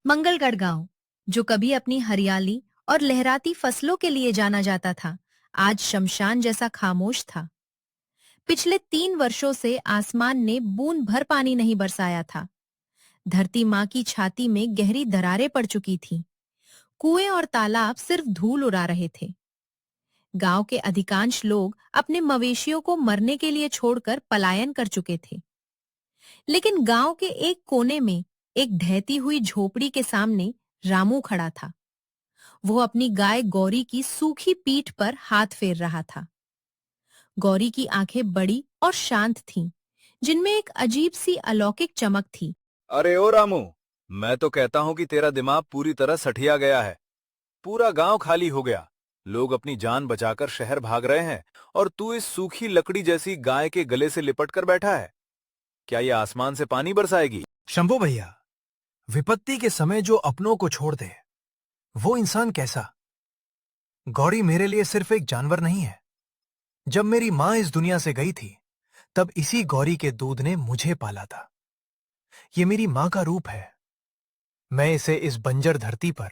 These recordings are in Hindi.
मंगलगढ़ गांव, जो कभी अपनी हरियाली और लहराती फसलों के लिए जाना जाता था, आज शमशान जैसा खामोश था। पिछले 3 वर्षों से आसमान ने बूंद भर पानी नहीं बरसाया था। धरती माँ की छाती में गहरी दरारें पड़ चुकी थीं। कुएं और तालाब सिर्फ धूल उड़ा रहे थे। गांव के अधिकांश लोग अपने मवेशियों को मरने के लिए छोड़कर पलायन कर चुके थे। लेकिन गांव के एक कोने में एक ढहती हुई झोपड़ी के सामने रामू खड़ा था। वो अपनी गाय गौरी की सूखी पीठ पर हाथ फेर रहा था। गौरी की आंखें बड़ी और शांत थीं, जिनमें एक अजीब सी अलौकिक चमक थी। अरे ओ रामू, मैं तो कहता हूँ कि तेरा दिमाग पूरी तरह सठिया गया है। पूरा गांव खाली हो गया। लोग अपनी जान बचाकर शहर भाग रहे हैं और तू इस सूखी लकड़ी जैसी गाय के गले से लिपट कर बैठा है। क्या ये आसमान से पानी बरसाएगी? शंभू भैया, विपत्ति के समय जो अपनों को छोड़ दे, वो इंसान कैसा? गौरी मेरे लिए सिर्फ एक जानवर नहीं है। जब मेरी मां इस दुनिया से गई थी, तब इसी गौरी के दूध ने मुझे पाला था। ये मेरी मां का रूप है। मैं इसे इस बंजर धरती पर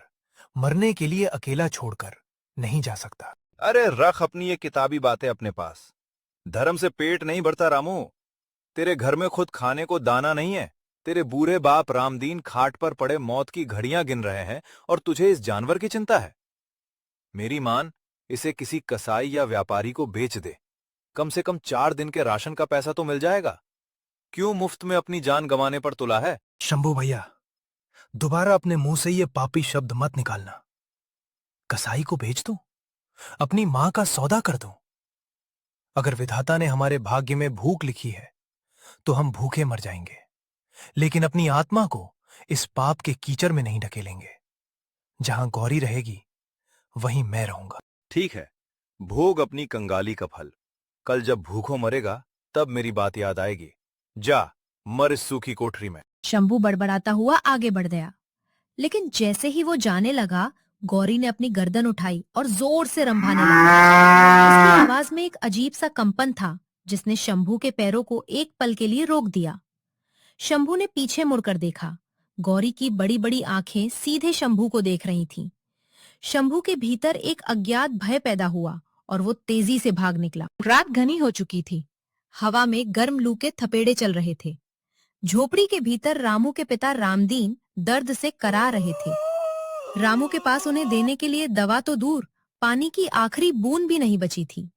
मरने के लिए अकेला छोड़कर नहीं जा सकता। अरे रख अपनी ये किताबी बातें अपने पास। धर्म से पेट नहीं भरता रामू। तेरे घर में खुद खाने को दाना नहीं है। तेरे बूढ़े बाप रामदीन खाट पर पड़े मौत की घड़ियां गिन रहे हैं और तुझे इस जानवर की चिंता है। मेरी मान, इसे किसी कसाई या व्यापारी को बेच दे। कम से कम 4 दिन के राशन का पैसा तो मिल जाएगा। क्यों मुफ्त में अपनी जान गंवाने पर तुला है? शंभू भैया, दोबारा अपने मुंह से ये पापी शब्द मत निकालना। कसाई को बेच दूं? अपनी मां का सौदा कर दूं? अगर विधाता ने हमारे भाग्य में भूख लिखी है, तो हम भूखे मर जाएंगे, लेकिन अपनी आत्मा को इस पाप के कीचड़ में नहीं ढकेलेंगे। जहां गौरी रहेगी, वहीं मैं रहूंगा। ठीक है, भोग अपनी कंगाली का फल। कल जब भूखों मरेगा, तब मेरी बात याद आएगी। जा, मर इस सूखी कोठरी में। शंभू बड़बड़ाता हुआ आगे बढ़ गया, लेकिन जैसे ही वो जाने लगा, गौरी ने अपनी गर्दन उठाई और जोर से रंभाने लगी। उसकी आवाज में एक अजीब सा कंपन था, जिसने शंभू के पैरों को एक पल के लिए रोक दिया। शंभू ने पीछे मुड़कर देखा। गौरी की बड़ी बड़ी आंखें सीधे शंभू को देख रही थीं। शंभू के भीतर एक अज्ञात भय पैदा हुआ और वो तेजी से भाग निकला। रात घनी हो चुकी थी। हवा में गर्म लू के थपेड़े चल रहे थे। झोपड़ी के भीतर रामू के पिता रामदीन दर्द से करा रहे थे। रामू के पास उन्हें देने के लिए दवा तो दूर, पानी की आखिरी बूंद भी नहीं बची थी।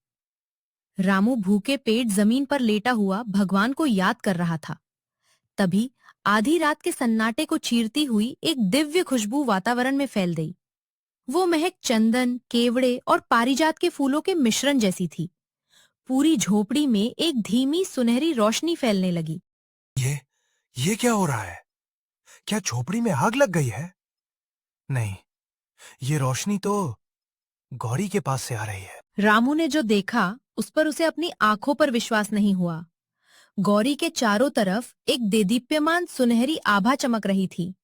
रामू भूखे पेट जमीन पर लेटा हुआ भगवान को याद कर रहा था। तभी आधी रात के सन्नाटे को चीरती हुई एक दिव्य खुशबू वातावरण में फैल गई। वो महक चंदन, केवड़े और पारिजात के फूलों के मिश्रण जैसी थी। पूरी झोपड़ी में एक धीमी सुनहरी रोशनी फैलने लगी। ये क्या हो रहा है? क्या झोपड़ी में आग लग गई है? नहीं, ये रोशनी तो गौरी के पास से आ रही है। रामू ने जो देखा, उस पर उसे अपनी आंखों पर विश्वास नहीं हुआ। गौरी के चारों तरफ एक देदीप्यमान सुनहरी आभा चमक रही थी।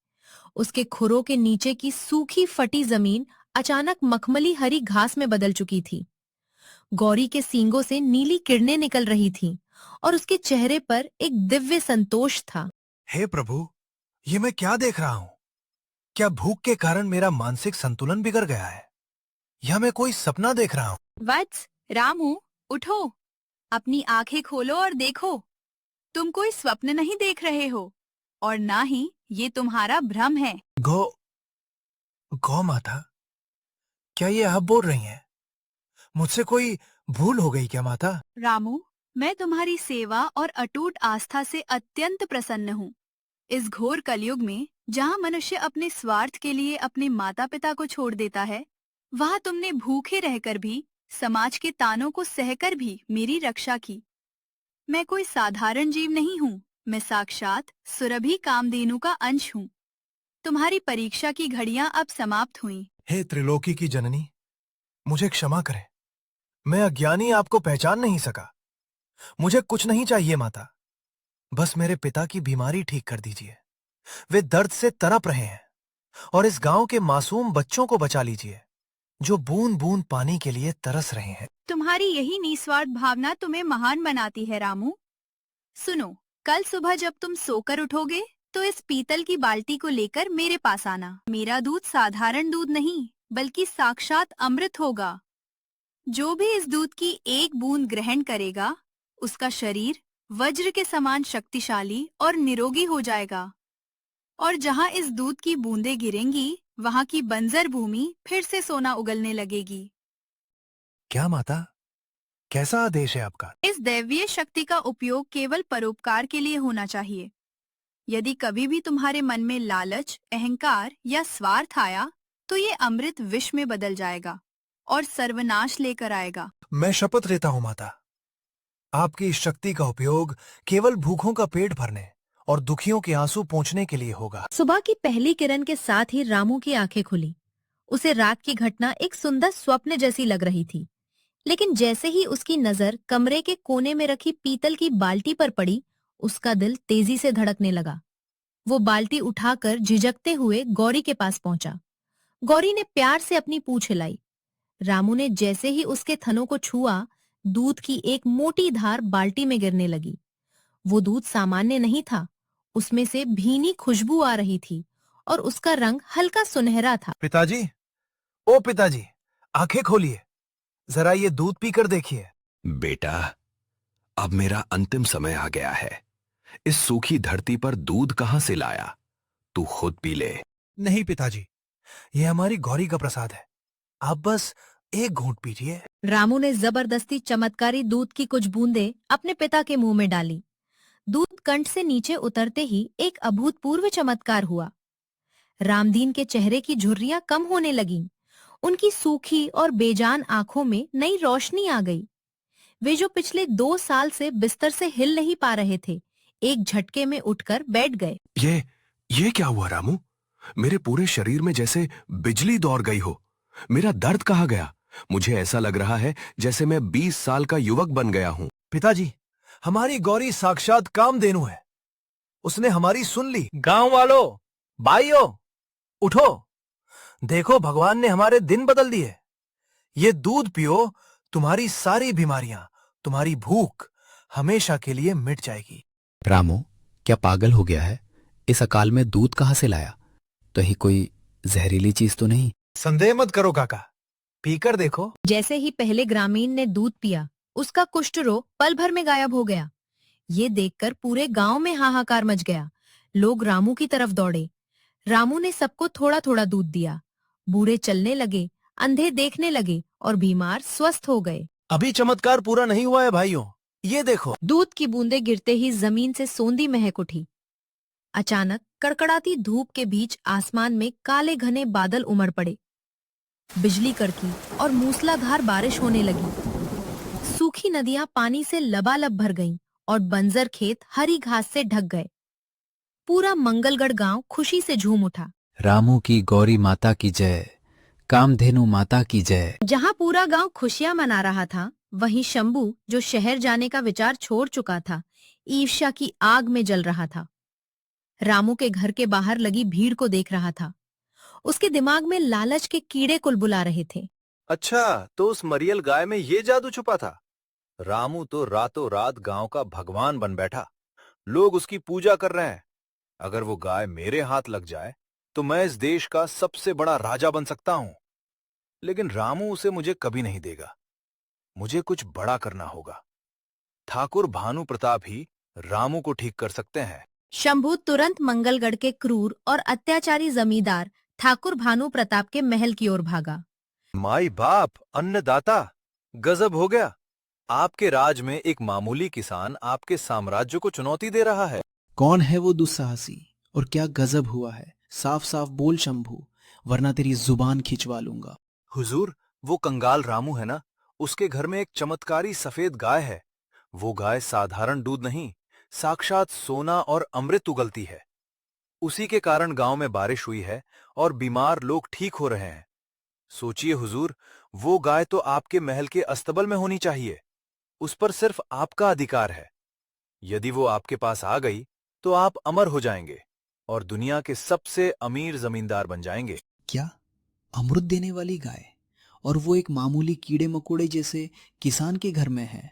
उसके खुरों के नीचे की सूखी फटी जमीन अचानक मखमली हरी घास में बदल चुकी थी। गौरी के सींगों से नीली किरणें निकल रही थीं और उसके चेहरे पर एक दिव्य संतोष था। हे प्रभु, ये मैं क्या देख रहा हूं? क्या भूख के कारण मेरा मानसिक संतुलन बिगड़ गया है, या मैं कोई सपना देख रहा हूं? वत्स, रामू, उठो, अपनी आंखें खोलो और देखो। तुम कोई स्वप्न नहीं देख रहे हो और ना ही ये तुम्हारा भ्रम है। गौ माता, क्या ये आप बोल रही हैं? मुझसे कोई भूल हो गई क्या माता? रामू, मैं तुम्हारी सेवा और अटूट आस्था से अत्यंत प्रसन्न हूँ। इस घोर कलयुग में, जहाँ मनुष्य अपने स्वार्थ के लिए अपने माता पिता को छोड़ देता है, वहाँ तुमने भूखे रहकर भी, समाज के तानों को सहकर भी मेरी रक्षा की। मैं कोई साधारण जीव नहीं हूँ, मैं साक्षात सुरभि कामधेनु का अंश हूँ। तुम्हारी परीक्षा की घड़ियां अब समाप्त हुईं। हे त्रिलोकी की जननी, मुझे क्षमा करें। मैं अज्ञानी आपको पहचान नहीं सका। मुझे कुछ नहीं चाहिए माता, बस मेरे पिता की बीमारी ठीक कर दीजिए। वे दर्द से तड़प रहे हैं, और इस गांव के मासूम बच्चों को बचा लीजिए, जो बूंद बूंद पानी के लिए तरस रहे हैं। तुम्हारी यही निस्वार्थ भावना तुम्हें महान बनाती है रामू। सुनो, कल सुबह जब तुम सोकर उठोगे, तो इस पीतल की बाल्टी को लेकर मेरे पास आना। मेरा दूध साधारण दूध नहीं बल्कि साक्षात अमृत होगा। जो भी इस दूध की एक बूंद ग्रहण करेगा, उसका शरीर वज्र के समान शक्तिशाली और निरोगी हो जाएगा। और जहाँ इस दूध की बूंदें गिरेंगी, वहाँ की बंजर भूमि फिर से सोना उगलने लगेगी। क्या माता, कैसा आदेश है आपका? इस दैवीय शक्ति का उपयोग केवल परोपकार के लिए होना चाहिए। यदि कभी भी तुम्हारे मन में लालच, अहंकार या स्वार्थ आया, तो ये अमृत विष में बदल जाएगा और सर्वनाश लेकर आएगा। मैं शपथ लेता हूं माता, आपकी इस शक्ति का उपयोग केवल भूखों का पेट भरने और दुखियों के आंसू पोंछने के लिए होगा। सुबह की पहली किरण के साथ ही रामू की आंखें खुली। उसे रात की घटना एक सुंदर स्वप्न जैसी लग रही थी, लेकिन जैसे ही उसकी नजर कमरे के कोने में रखी पीतल की बाल्टी पर पड़ी, उसका दिल तेजी से धड़कने लगा। वो बाल्टी उठाकर झिझकते हुए गौरी के पास पहुंचा। गौरी ने प्यार से अपनी पूंछ हिलाई। रामू ने जैसे ही उसके थनों को छुआ, दूध की एक मोटी धार बाल्टी में गिरने लगी। वो दूध सामान्य नहीं था, उसमें से भीनी खुशबू आ रही थी और उसका रंग हल्का सुनहरा था। पिताजी, ओ पिताजी, आंखें खोलिए, जरा ये दूध पीकर देखिए। बेटा, अब मेरा अंतिम समय आ गया है। इस सूखी धरती पर दूध कहां से लाया? तू खुद पी ले। नहीं पिताजी, ये हमारी गौरी का प्रसाद है, आप बस एक घूंट पीजिए। रामू ने जबरदस्ती चमत्कारी दूध की कुछ बूंदें अपने पिता के मुंह में डाली। दूध कंठ से नीचे उतरते ही एक अभूतपूर्व चमत्कार हुआ। रामदीन के चेहरे की झुर्रियां कम होने लगीं। उनकी सूखी और बेजान आंखों में नई रोशनी आ गई। वे जो पिछले 2 साल से बिस्तर से हिल नहीं पा रहे थे, एक झटके में उठकर बैठ गए। ये क्या हुआ रामू? मेरे पूरे शरीर में जैसे बिजली दौड़ गई हो। मेरा दर्द कहाँ गया? मुझे ऐसा लग रहा है जैसे मैं 20 साल का युवक बन गया हूँ। पिताजी, हमारी गौरी साक्षात कामधेनु है, उसने हमारी सुन ली। गांव वालों, भाइयों, उठो, देखो भगवान ने हमारे दिन बदल दिए। ये दूध पियो, तुम्हारी सारी बीमारियां, तुम्हारी भूख हमेशा के लिए मिट जाएगी। रामू, क्या पागल हो गया है? इस अकाल में दूध कहाँ से लाया? कहीं कोई जहरीली चीज तो नहीं? संदेह मत करो काका, पीकर देखो। जैसे ही पहले ग्रामीण ने दूध पिया, उसका कुष्ठ रोग पल भर में गायब हो गया। ये देखकर पूरे गांव में हाहाकार मच गया। लोग रामू की तरफ दौड़े। रामू ने सबको थोड़ा थोड़ा दूध दिया। बूढ़े चलने लगे, अंधे देखने लगे और बीमार स्वस्थ हो गए। अभी चमत्कार पूरा नहीं हुआ है भाइयों, ये देखो। दूध की बूंदें गिरते ही जमीन से सोंधी महक उठी। अचानक कड़कड़ाती धूप के बीच आसमान में काले घने बादल उमड़ पड़े। बिजली कड़की और मूसलाधार बारिश होने लगी। सूखी नदियां पानी से लबालब भर गईं और बंजर खेत हरी घास से ढक गए। पूरा मंगलगढ़ गांव खुशी से झूम उठा। रामू की गौरी माता की जय, कामधेनु माता की जय। जहां पूरा गांव खुशियां मना रहा था, वहीं शंभू, जो शहर जाने का विचार छोड़ चुका था, ईर्ष्या की आग में जल रहा था। रामू के घर के बाहर लगी भीड़ को देख रहा था। उसके दिमाग में लालच के कीड़े कुलबुला रहे थे। अच्छा, तो उस मरियल गाय में ये जादू छुपा था। रामू तो रातों रात गांव का भगवान बन बैठा। लोग उसकी पूजा कर रहे हैं। अगर वो गाय मेरे हाथ लग जाए तो मैं इस देश का सबसे बड़ा राजा बन सकता हूं। लेकिन रामू उसे मुझे कभी नहीं देगा। मुझे कुछ बड़ा करना होगा। ठाकुर भानु प्रताप ही रामू को ठीक कर सकते हैं। शंभू तुरंत मंगलगढ़ के क्रूर और अत्याचारी जमींदार ठाकुर भानु प्रताप के महल की ओर भागा। माई बाप, अन्नदाता, गजब हो गया। आपके राज में एक मामूली किसान आपके साम्राज्य को चुनौती दे रहा है। कौन है वो दुस्साहसी और क्या गजब हुआ है? साफ साफ बोल शंभू, वरना तेरी जुबान खिंचवा लूंगा। हुजूर, वो कंगाल रामू है ना, उसके घर में एक चमत्कारी सफेद गाय है। वो गाय साधारण दूध नहीं, साक्षात सोना और अमृत उगलती है। उसी के कारण गांव में बारिश हुई है और बीमार लोग ठीक हो रहे हैं। सोचिए हुजूर, वो गाय तो आपके महल के अस्तबल में होनी चाहिए। उस पर सिर्फ आपका अधिकार है। यदि वो आपके पास आ गई तो आप अमर हो जाएंगे और दुनिया के सबसे अमीर जमींदार बन जाएंगे। क्या अमृत देने वाली गाय, और वो एक मामूली कीड़े मकोड़े जैसे किसान के घर में है?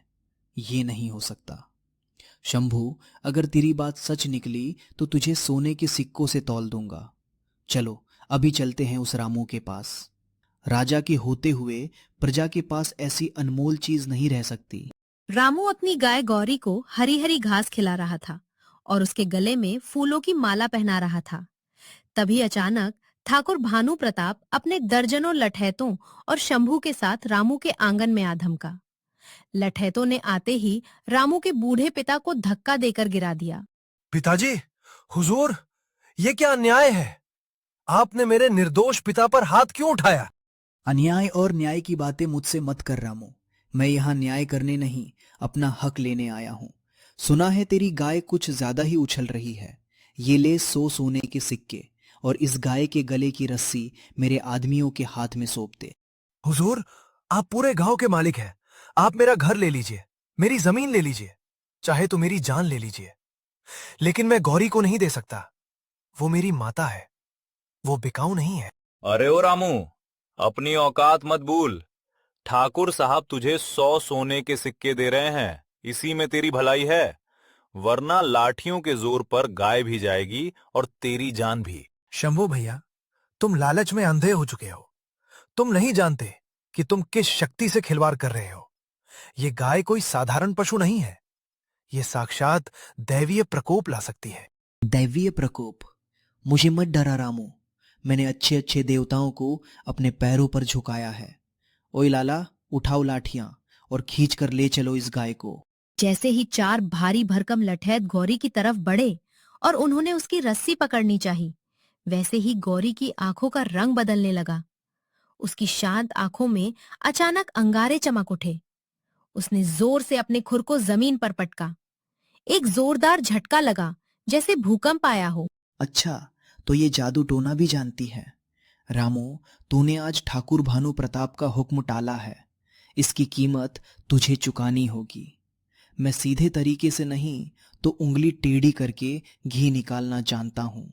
ये नहीं हो सकता। शंभू, अगर तेरी बात सच निकली तो तुझे सोने के सिक्कों से तौल दूंगा। चलो अभी चलते हैं उस रामू के पास। राजा के होते हुए प्रजा के पास ऐसी अनमोल चीज नहीं रह सकती। रामू अपनी गाय गौरी को हरी हरी घास खिला रहा था और उसके गले में फूलों की माला पहना रहा था। तभी अचानक ठाकुर भानु प्रताप अपने दर्जनों लठैतों और शंभू के साथ रामू के आंगन में आ धमका। लठैतों ने आते ही रामू के बूढ़े पिता को धक्का देकर गिरा दिया। पिताजी, हुजूर, ये क्या अन्याय है? आपने मेरे निर्दोष पिता पर हाथ क्यों उठाया? अन्याय और न्याय की बातें मुझसे मत कर रामू। मैं यहाँ न्याय करने नहीं, अपना हक लेने आया हूँ। सुना है तेरी गाय कुछ ज्यादा ही उछल रही है। ये ले 100 सोने के सिक्के और इस गाय के गले की रस्सी मेरे आदमियों के हाथ में सौंप दे। हुजूर, आप पूरे गांव के मालिक हैं। आप मेरा घर ले लीजिए, मेरी जमीन ले लीजिए, चाहे तो मेरी जान ले लीजिए, लेकिन मैं गौरी को नहीं दे सकता। वो मेरी माता है, वो बिकाऊ नहीं है। अरे ओ रामू, अपनी औकात मत भूल। ठाकुर साहब तुझे 100 सोने के सिक्के दे रहे हैं, इसी में तेरी भलाई है, वरना लाठियों के जोर पर गाय भी जाएगी और तेरी जान भी। शंभू भैया, तुम लालच में अंधे हो चुके हो। तुम नहीं जानते कि तुम किस शक्ति से खिलवाड़ कर रहे हो। ये गाय कोई साधारण पशु नहीं है, ये साक्षात दैवीय प्रकोप ला सकती है। दैवीय प्रकोप? मुझे मत डरा रामू। मैंने अच्छे अच्छे देवताओं को अपने पैरों पर झुकाया है। ओए लाला, उठाओ लाठियां और खींच कर ले चलो इस गाय को। जैसे ही 4 भारी भरकम लठैत गौरी की तरफ बढ़े और उन्होंने उसकी रस्सी पकड़नी चाही, वैसे ही गौरी की आंखों का रंग बदलने लगा। उसकी शांत आंखों में अचानक अंगारे चमक उठे। उसने जोर से अपने खुर को जमीन पर पटका। एक जोरदार झटका लगा, जैसे भूकंप आया हो। अच्छा, तो ये जादू टोना भी जानती है। रामू, तूने आज ठाकुर भानु प्रताप का हुक्म टाला है। इसकी कीमत तुझे चुकानी होगी। मैं सीधे तरीके से नहीं तो उंगली टेढ़ी करके घी निकालना जानता हूं।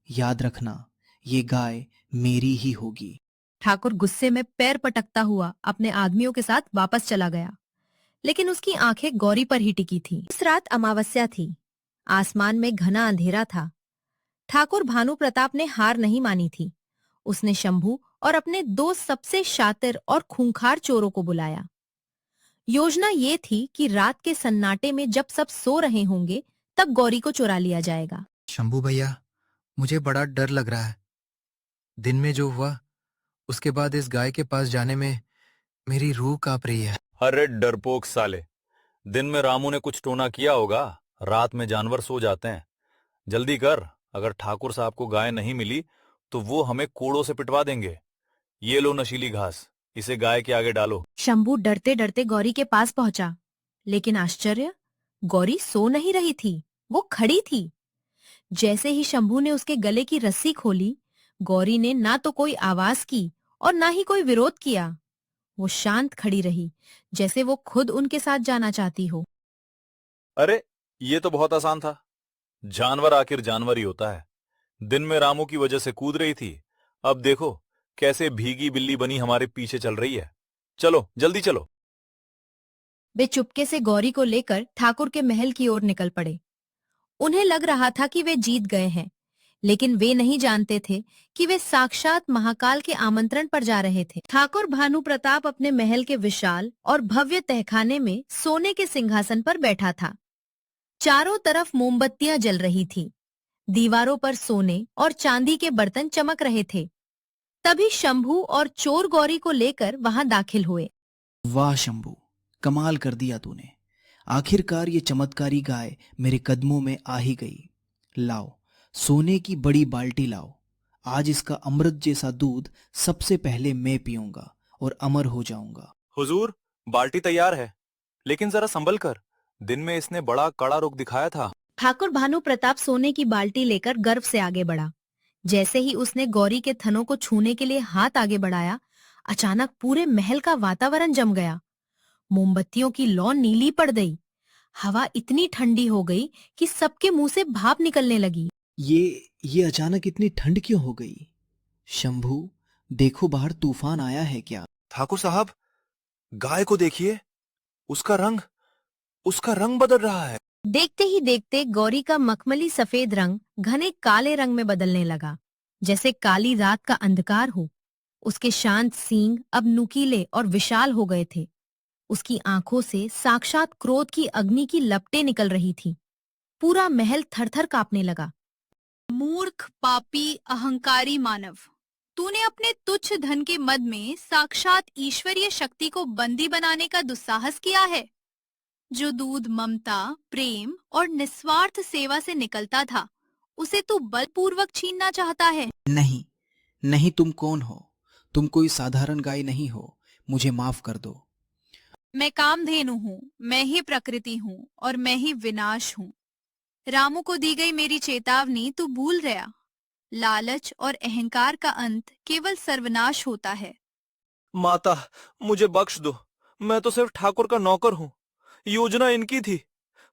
याद रखना, ये गाय मेरी ही होगी। ठाकुर गुस्से में पैर पटकता हुआ अपने आदमियों के साथ वापस चला गया, लेकिन उसकी आंखें गौरी पर ही टिकी थीं। इस रात अमावस्या थी, आसमान में घना अंधेरा था। ठाकुर भानु प्रताप ने हार नहीं मानी थी। उसने शंभू और अपने 2 सबसे शातिर और खूंखार चोरों को बुलाया। योजना ये थी कि रात के सन्नाटे में जब सब सो रहे होंगे, तब गौरी को चुरा लिया जाएगा। शंभू भैया, मुझे बड़ा डर लग रहा है। दिन में जो हुआ, उसके बाद इस गाय के पास जाने में मेरी रूह कांप रही है। अरे डरपोक साले, दिन में रामू ने कुछ टोना किया होगा, रात में जानवर सो जाते हैं। जल्दी कर, अगर ठाकुर साहब को गाय नहीं मिली तो वो हमें कोड़ों से पिटवा देंगे। ये लो नशीली घास, इसे गाय के आगे डालो। शंभू डरते डरते गौरी के पास पहुंचा, लेकिन आश्चर्य, गौरी सो नहीं रही थी, वो खड़ी थी। जैसे ही शंभू ने उसके गले की रस्सी खोली, गौरी ने ना तो कोई आवाज की और ना ही कोई विरोध किया। वो शांत खड़ी रही, जैसे वो खुद उनके साथ जाना चाहती हो। अरे ये तो बहुत आसान था। जानवर आखिर जानवर ही होता है। दिन में रामू की वजह से कूद रही थी, अब देखो कैसे भीगी बिल्ली बनी हमारे पीछे चल रही है। चलो जल्दी चलो। वे चुपके से गौरी को लेकर ठाकुर के महल की ओर निकल पड़े। उन्हें लग रहा था कि वे जीत गए हैं, लेकिन वे नहीं जानते थे कि वे साक्षात महाकाल के आमंत्रण पर जा रहे थे। ठाकुर भानु प्रताप अपने महल के विशाल और भव्य तहखाने में सोने के सिंहासन पर बैठा था। चारों तरफ मोमबत्तियां जल रही थीं। दीवारों पर सोने और चांदी के बर्तन चमक रहे थे। तभी शंभू और चोर गौरी को लेकर वहां दाखिल हुए। वाह शंभू, कमाल कर दिया तूने। आखिरकार ये चमत्कारी गाय मेरे कदमों में आ ही गई। लाओ, सोने की बड़ी बाल्टी लाओ। आज इसका अमृत जैसा दूध सबसे पहले मैं पीऊंगा और अमर हो जाऊंगा। हुजूर, बाल्टी तैयार है, लेकिन जरा संभल कर, दिन में इसने बड़ा कड़ा रुख दिखाया था। ठाकुर भानु प्रताप सोने की बाल्टी लेकर गर्व से आगे बढ़ा। जैसे ही उसने गौरी के थनों को छूने के लिए हाथ आगे बढ़ाया, अचानक पूरे महल का वातावरण जम गया। मोमबत्तियों की लौ नीली पड़ गई। हवा इतनी ठंडी हो गई कि सबके मुंह से भाप निकलने लगी। ये अचानक इतनी ठंड क्यों हो गई? शंभू, देखो बाहर तूफान आया है क्या? ठाकुर साहब, गाय को देखिए, उसका रंग बदल रहा है। देखते ही देखते गौरी का मखमली सफेद रंग घने काले रंग में बदलने लगा, जैसे काली रात का अंधकार हो। उसके शांत सींग अब नुकीले और विशाल हो गए थे। उसकी आंखों से साक्षात क्रोध की अग्नि की लपटें निकल रही थीं। पूरा महल थरथर कांपने लगा। मूर्ख, पापी, अहंकारी मानव, तूने अपने तुच्छ धन के मद में साक्षात ईश्वरीय शक्ति को बंदी बनाने का दुस्साहस किया है। जो दूध ममता, प्रेम और निस्वार्थ सेवा से निकलता था, उसे तू बलपूर्वक छीनना चाहता है। नहीं, नहीं, तुम कौन हो? तुम कोई साधारण गाय नहीं हो। मुझे माफ कर दो। मैं कामधेनु हूँ, मैं ही प्रकृति हूँ और मैं ही विनाश हूँ। रामू को दी गई मेरी चेतावनी तू भूल गया। लालच और अहंकार का अंत केवल सर्वनाश होता है। माता, मुझे बख्श दो। मैं तो सिर्फ ठाकुर का नौकर हूँ। योजना इनकी थी।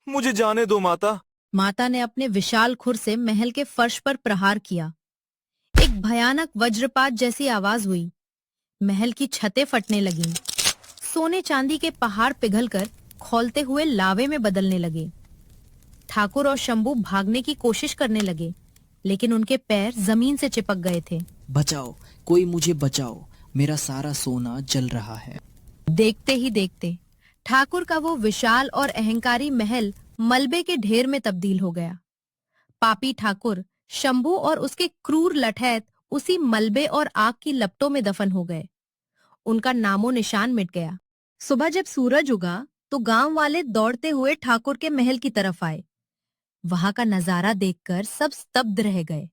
मुझे जाने दो माता। माता ने अपने विशाल खुर से महल के फर्श पर प्रहार किया। एक भयानक वज्रपात जैसी आवाज हुई। महल की छतें फटने लगीं। सोने चांदी के पहाड़ पिघलकर खौलते हुए लावे में बदलने लगे। ठाकुर और शंभू भागने की कोशिश करने लगे, लेकिन उनके पैर जमीन से चिपक गए थे। बचाओ, कोई मुझे बचाओ। मेरा सारा सोना जल रहा है। देखते ही देखते ठाकुर का वो विशाल और अहंकारी महल मलबे के ढेर में तब्दील हो गया। पापी ठाकुर, शंभू और उसके क्रूर लठैत उसी मलबे और आग की लपटों में दफन हो गए। उनका नामो निशान मिट गया। सुबह जब सूरज उगा तो गांव वाले दौड़ते हुए ठाकुर के महल की तरफ आए। वहां का नजारा देखकर सब स्तब्ध रह गए।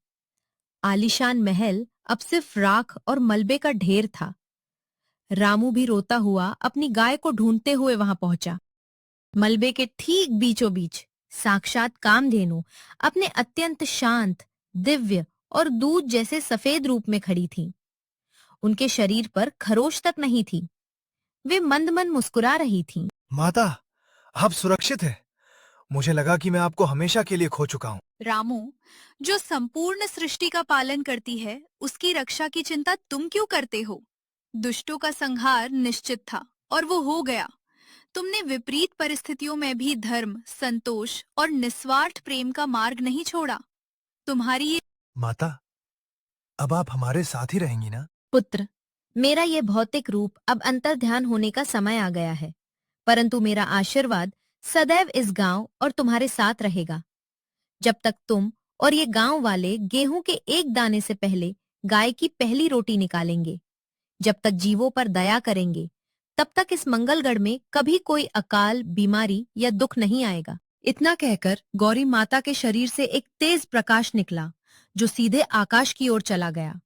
आलीशान महल अब सिर्फ राख और मलबे का ढेर था। रामू भी रोता हुआ अपनी गाय को ढूंढते हुए वहां पहुंचा। मलबे के ठीक बीचों बीच साक्षात कामधेनु अपने अत्यंत शांत, दिव्य और दूध जैसे सफेद रूप में खड़ी थी। उनके शरीर पर खरोश तक नहीं थी। वे मंद मंद मुस्कुरा रही थीं। माता, आप सुरक्षित हैं। मुझे लगा कि मैं आपको हमेशा के लिए खो चुका हूँ। रामू, जो संपूर्ण सृष्टि का पालन करती है, उसकी रक्षा की चिंता तुम क्यों करते हो? दुष्टों का संहार निश्चित था और वो हो गया। तुमने विपरीत परिस्थितियों में भी धर्म, संतोष और निस्वार्थ प्रेम का मार्ग नहीं छोड़ा। तुम्हारी ये माता, अब आप हमारे साथ ही रहेंगी ना? पुत्र, मेरा ये भौतिक रूप अब अंतर्ध्यान होने का समय आ गया है, परंतु मेरा आशीर्वाद सदैव इस गांव और तुम्हारे साथ रहेगा। जब तक तुम और ये गांव वाले गेहूं के एक दाने से पहले गाय की पहली रोटी निकालेंगे, जब तक जीवों पर दया करेंगे, तब तक इस मंगलगढ़ में कभी कोई अकाल, बीमारी या दुख नहीं आएगा। इतना कहकर गौरी माता के शरीर से एक तेज प्रकाश निकला, जो सीधे आकाश की ओर चला गया।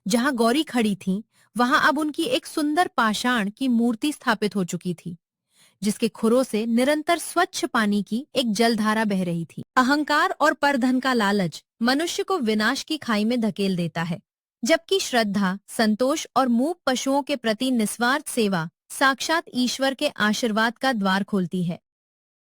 जहां गौरी खड़ी थी, वहां अब उनकी एक सुंदर पाषाण की मूर्ति स्थापित हो चुकी थी, जिसके खुरों से निरंतर स्वच्छ पानी की एक जलधारा बह रही थी। अहंकार और परधन का लालच मनुष्य को विनाश की खाई में धकेल देता है, जबकि श्रद्धा, संतोष और मूक पशुओं के प्रति निस्वार्थ सेवा साक्षात ईश्वर के आशीर्वाद का द्वार खोलती है।